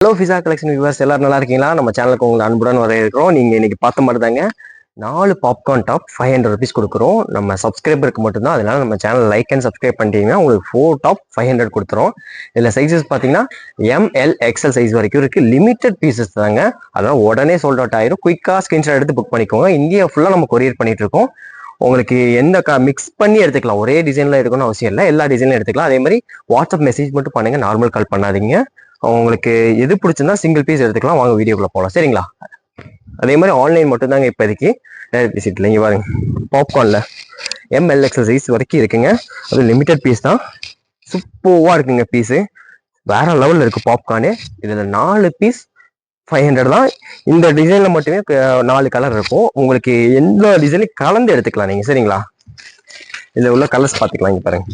Hello Fiza collection viewers எல்லாரும் நல்லா இருக்கீங்களா? நம்ம சேனலுக்கு உங்களை அன்புடன் வரவேற்கிறோம். நீங்க இன்னைக்கு பார்த்த மாதிரி தாங்க 4 பாப்கார்ன் டாப் 500 rupees கொடுக்குறோம். நம்ம சப்ஸ்கிரைபருக்கு மட்டும்தான். அதனால நம்ம சேனல் லைக் அண்ட் சப்ஸ்கிரைப் பண்ணிட்டீங்கன்னா உங்களுக்கு 4 டாப் 500 கொடுத்துரும். இதில் சைஸஸ் பார்த்தீங்கன்னா ML XL சைஸ் வரைக்கும் இருக்கு. லிமிடெட் பீசஸ் தாங்க. அதனால உடனே சோல்ட் அவுட் ஆயிரும். குயிக்காக ஸ்கிரீன்ஷாட் எடுத்து புக் பண்ணிக்கோங்க. இந்தியா ஃபுல்லாக நம்ம கொரியர் பண்ணிட்டு இருக்கோம். உங்களுக்கு எந்த மிக்ஸ் பண்ணி எடுத்துக்கலாம். ஒரே டிசைன்ல எடுக்கணும்னு அவசியம் இல்லை. எல்லா டிசைன்லையும் எடுத்துக்கலாம். அதே மாதிரி வாட்ஸ்அப் மெசேஜ் மட்டும் பண்ணுங்க. நார்மல் கால் பண்ணாதீங்க. உங்களுக்கு எது பிடிச்சிருந்தா சிங்கிள் பீஸ் எடுத்துக்கலாம். வாங்க வீடியோக்குள்ள போகலாம். சரிங்களா? அதே மாதிரி ஆன்லைன் மட்டும் தாங்க இப்போதைக்கு டைரக்ட் விசிட்ல. இங்கே பாருங்க, பாப்கார்ன்ல ML XL சைஸ் வரைக்கும் இருக்குங்க. அது லிமிடெட் பீஸ் தான். சூப்பராக இருக்குங்க பீஸு. வேற லெவலில் இருக்கு பாப்கார்னு. இதில் 4 பீஸ் 500 தான். இந்த டிசைனில் மட்டுமே 4 கலர் இருக்கும். உங்களுக்கு எந்த டிசைனையும் கலந்து எடுத்துக்கலாம் நீங்கள். சரிங்களா? இதில் உள்ள கலர்ஸ் பார்த்துக்கலாம். இங்கே பாருங்க,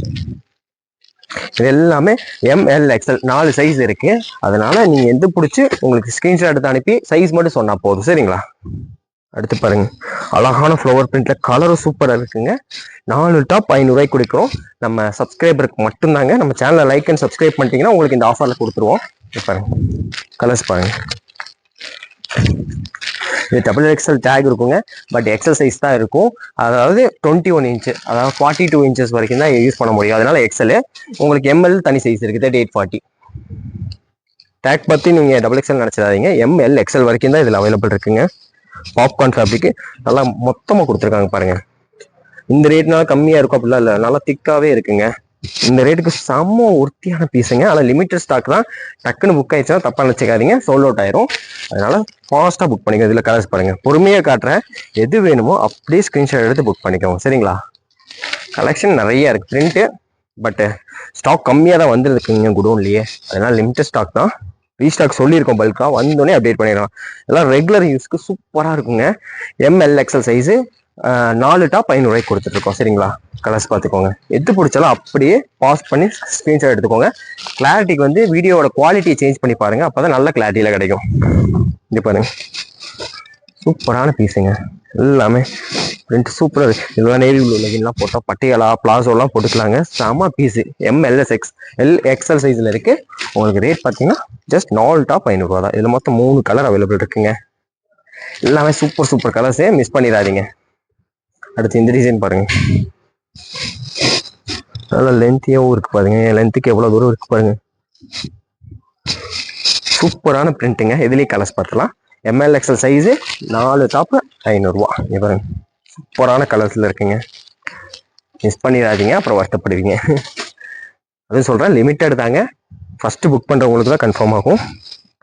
இது எல்லாமே ML XL 4 சைஸ் இருக்கு. அதனால நீங்க எது பிடிச்சி உங்களுக்கு ஸ்கிரீன்ஷாட் எடுத்து அனுப்பி சைஸ் மட்டும் சொன்னா போதும். சரிங்களா? அடுத்து பாருங்க, அழகான ஃப்ளவர் பிரிண்ட்ல கலரும் சூப்பரா இருக்குங்க. 4 டாப் 500 ரூபாய்க்கு கொடுக்குறோம். நம்ம சப்ஸ்கிரைபருக்கு மட்டும்தாங்க. நம்ம சேனலை லைக் அண்ட் சப்ஸ்கிரைப் பண்ணிட்டீங்கன்னா உங்களுக்கு இந்த ஆஃபர்ல கொடுத்துருவோம். பாருங்க, கலர்ஸ் பாருங்க. இது XXL டேக் இருக்குங்க. பட் எக்ஸல் சைஸ் தான் இருக்கும். அதாவது 21 இன்ச்சு, அதாவது 42 inches வரைக்கும் தான் யூஸ் பண்ண முடியும். அதனால XL. உங்களுக்கு ML தனி சைஸ் இருக்கு, 3840. டேக் பத்தி நீங்க XXL நினைச்சிடாதீங்க. ML XL வரைக்கும் தான் இதுல அவைலபிள் இருக்குங்க. பாப்கார்ன் ஃபேப்ரிக் நல்லா மொத்தமா கொடுத்துருக்காங்க பாருங்க. இந்த ரேட்னால கம்மியா இருக்கும் அப்படிலாம் இல்லை, நல்லா திக்காவே இருக்குங்க. இந்த ரேட்டுக்கு செம்ம உறுதியான பீஸுங்க. ஆனால் லிமிட்டட் ஸ்டாக் தான். டக்குன்னு புக் ஆயிடுச்சுன்னா தப்பா நினைச்சுக்காதீங்க, சோல்ட் அவுட் ஆயிரும். அதனால ஃபாஸ்ட்டாக புக் பண்ணிக்கோ. இதில் கலர்ஸ் பாருங்க, பொறுமையாக காட்டுறேன். எது வேணுமோ அப்படியே ஸ்க்ரீன்ஷாட் எடுத்து புக் பண்ணிக்கோங்க. சரிங்களா? கலெக்ஷன் நிறைய இருக்கு பிரிண்ட்டு. பட்டு ஸ்டாக் கம்மியாக தான் வந்துருக்குங்க குடோன்லேயே. அதனால லிமிட்டட் ஸ்டாக் தான். ரீஸ்டாக் சொல்லியிருக்கோம், பல்காக வந்தோடனே அப்டேட் பண்ணிடலாம். எல்லாம் ரெகுலர் யூஸ்க்கு சூப்பராக இருக்குங்க. ML XL சைஸு 4 டாப் 500 ரூபாய்க்கு கொடுத்துட்ருக்கோம். சரிங்களா? கலர்ஸ் பார்த்துக்கோங்க. எது பிடிச்சாலும் அப்படியே பாஸ் பண்ணி ஸ்க்ரீன்ஷாட் எடுத்துக்கோங்க. கிளாரிட்டிக்கு வந்து வீடியோட குவாலிட்டியை சேஞ்ச் பண்ணி பாருங்க, அப்போதான் நல்ல கிளாரிட்டியில் கிடைக்கும். இது பாருங்க, சூப்பரான பீஸுங்க. எல்லாமே பிரிண்ட் சூப்பராக இருக்கு. இதெல்லாம் நேவி ப்ளூ லெகின்லாம் போட்டால் பட்டியாலா பிளாசோலாம் போட்டுக்கலாங்க. செம பீஸு. ML XL சைஸில் இருக்கு. உங்களுக்கு ரேட் பார்த்தீங்கன்னா ஜஸ்ட் 4 டாப் 500 ரூபா தான். இதில் மொத்தம் 3 கலர் அவைலபிள் இருக்குங்க. எல்லாமே சூப்பர் கலர்ஸே, மிஸ் பண்ணிடாதீங்க. அடுத்து இந்த டிசைன் பாருங்க, நல்லா லென்த்தியாகவும் இருக்கு பாருங்க. லென்த்துக்கு எவ்வளோ தூரம் இருக்கு பாருங்க. சூப்பரான பிரிண்ட்டுங்க. இதுலேயும் கலர்ஸ் பார்த்துலாம். ML XL சைஸு 4 டாப் 500 ரூபா. இங்கே பாருங்க, சூப்பரான கலர்ஸில் இருக்குங்க. மிஸ் பண்ணிடாதீங்க, அப்புறம் வருத்தப்படுவீங்க. அதுவும் சொல்கிறேன், லிமிட்டட் தாங்க. ஃபர்ஸ்ட் புக் பண்ணுறவங்களுக்கு தான் கன்ஃபார்ம் ஆகும்.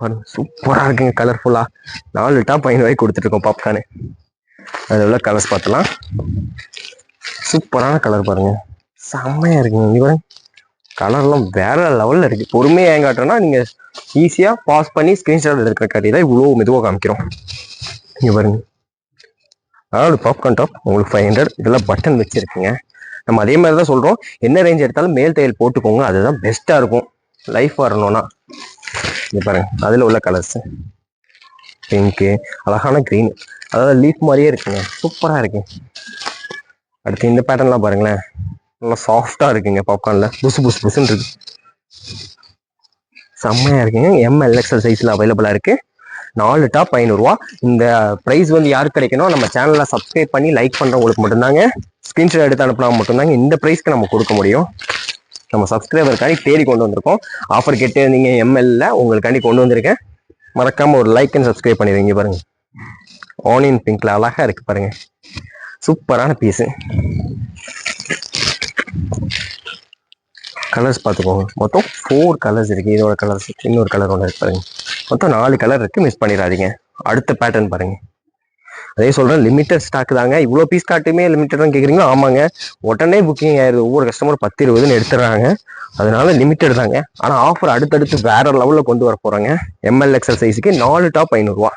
பாருங்க, சூப்பராக இருக்குங்க. கலர்ஃபுல்லாக 4 டாப் 500 ரூபாய்க்கு கொடுத்துட்ருக்கோம் பாப்கார்னு. அதில் உள்ள கலர்ஸ் பார்த்தலாம். சூப்பரான கலர் பாருங்க, செம்மையா இருக்குங்க. இவன் கலர்லாம் வேற லெவலில் இருக்கு. பொறுமையாக ஏன் காட்டுறேன்னா நீங்கள் ஈஸியாக பாஸ் பண்ணி ஸ்க்ரீன்ஷாட் எடுக்கிற காட்டி தான் இவ்வளோ மெதுவாக காமிக்கிறோம். இங்கே பாருங்க, அதாவது பாப்கார்ன் டாப் உங்களுக்கு 500. இதெல்லாம் பட்டன் வச்சிருக்குங்க. நம்ம அதே மாதிரி தான் சொல்கிறோம், என்ன ரேஞ்ச் எடுத்தாலும் மேல் தையல் போட்டுக்கோங்க, அதுதான் பெஸ்ட்டாக இருக்கும் லைஃப் வரணும்னா. இங்கே பாருங்க, அதில் உள்ள கலர்ஸ் பிங்க்கு, அழகான க்ரீன், அதாவது லீஃப் மாதிரியே இருக்குங்க. சூப்பராக இருக்கு. அடுத்து இந்த பேட்டர்ன்லாம் பாருங்களேன், நல்லா சாஃப்டாக இருக்குங்க. பாப்கார்னில் புசுன்னு இருக்கு, செம்மையாக இருக்குங்க. ML XL சைஸில் அவைலபிளாக இருக்கு. 4 டாப் 500 ரூபா. இந்த ப்ரைஸ் வந்து யாருக்கு கிடைக்கணும்? நம்ம சேனலில் சப்ஸ்கிரைப் பண்ணி லைக் பண்ணுறவங்களுக்கு மட்டும்தாங்க. ஸ்க்ரீன்ஷாட் எடுத்து அனுப்பினா மட்டும்தாங்க இந்த ப்ரைஸ்க்கு நம்ம கொடுக்க முடியும். நம்ம சப்ஸ்கிரைபருக்காண்டி தேடி கொண்டு வந்திருக்கோம். ஆஃபர் கேட்டு நீங்கள் ML உங்களுக்காண்டி கொண்டு வந்திருக்கேன். மறக்காமல் ஒரு லைக் அண்ட் சப்ஸ்கிரைப் பண்ணிடுவீங்க. பாருங்க, ஆனியன் பிங்க்ல அழகா இருக்கு பாருங்க. சூப்பரான பீஸு. கலர்ஸ் பார்த்துக்கோங்க. மொத்தம் 4 கலர்ஸ் இருக்கு. இதோட கலர்ஸ் இன்னொரு கலர் ஒன்று இருக்கு பாருங்க. மொத்தம் 4 கலர் இருக்கு, மிஸ் பண்ணிடாதீங்க. அடுத்த பேட்டர்ன் பாருங்க. அதே சொல்றேன், லிமிட்டட் ஸ்டாக் தாங்க. இவ்வளோ பீஸ் காட்டுமே லிமிட்டட் தான் கேட்குறீங்களா? ஆமாங்க, உடனே புக்கிங் ஆயிடுது. ஒவ்வொரு கஸ்டமர் 10-20 எடுத்துறாங்க. அதனால லிமிட்டட் தாங்க. ஆனால் ஆஃபர் அடுத்தடுத்து வேற லெவலில் கொண்டு வர போறாங்க. ML XL சைஸுக்கு 4 டாப் 500 ரூபா.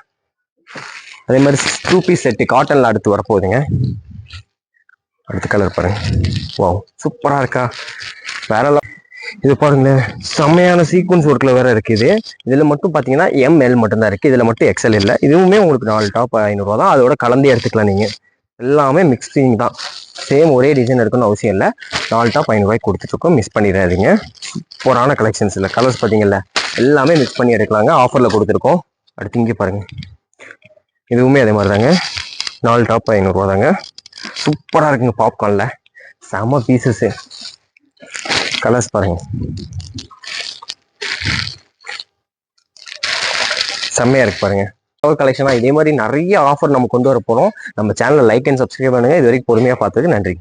அதே மாதிரி 2 பீஸ் செட்டு காட்டன்ல அடுத்து வரப்போகுதுங்க. அடுத்த கலர் பாருங்க, வாவ் சூப்பரா இருக்கா, வேற. இது பாருங்களேன், செம்மையான சீக்வன்ஸ் ஒர்க்ல வேற இருக்குது. இதுல மட்டும் பாத்தீங்கன்னா ML மட்டும்தான் இருக்கு. இதுல மட்டும் XL இல்லை. இதுவுமே உங்களுக்கு 4 டாப் 500 ரூபா தான். அதோட கலந்தே எடுத்துக்கலாம் நீங்க. எல்லாமே மிக்சிங் தான். சேம் ஒரே டிசைன் எடுக்கணும்னு அவசியம் இல்லை. 4 டாப் 500 ரூபாய்க்கு கொடுத்துட்டு இருக்கோம், மிஸ் பண்ணிடாதீங்க. சூப்பரான கலெக்ஷன்ஸ் இல்லை. கலர்ஸ் பார்த்தீங்கல்ல, எல்லாமே மிக்ஸ் பண்ணி எடுக்கலாங்க. ஆஃபரில் கொடுத்துருக்கோம். அடுத்து இங்கே பாருங்க, இதுவுமே அதே மாதிரி தாங்க. 4 டாப் 500 தாங்க. சூப்பராக இருக்குங்க. பாப்கார்னில் செம பீசஸ்ஸு. கலர்ஸ் பாருங்க, செம்மையா இருக்கு பாருங்க. கலெக்ஷனா இதே மாதிரி நிறைய ஆஃபர் நம்ம கொண்டு வர போறோம். நம்ம சேனலை லைக் அண்ட் சப்ஸ்கிரைப் பண்ணுங்க. இது வரைக்கும் பொறுமையா பார்த்ததுக்கு நன்றி.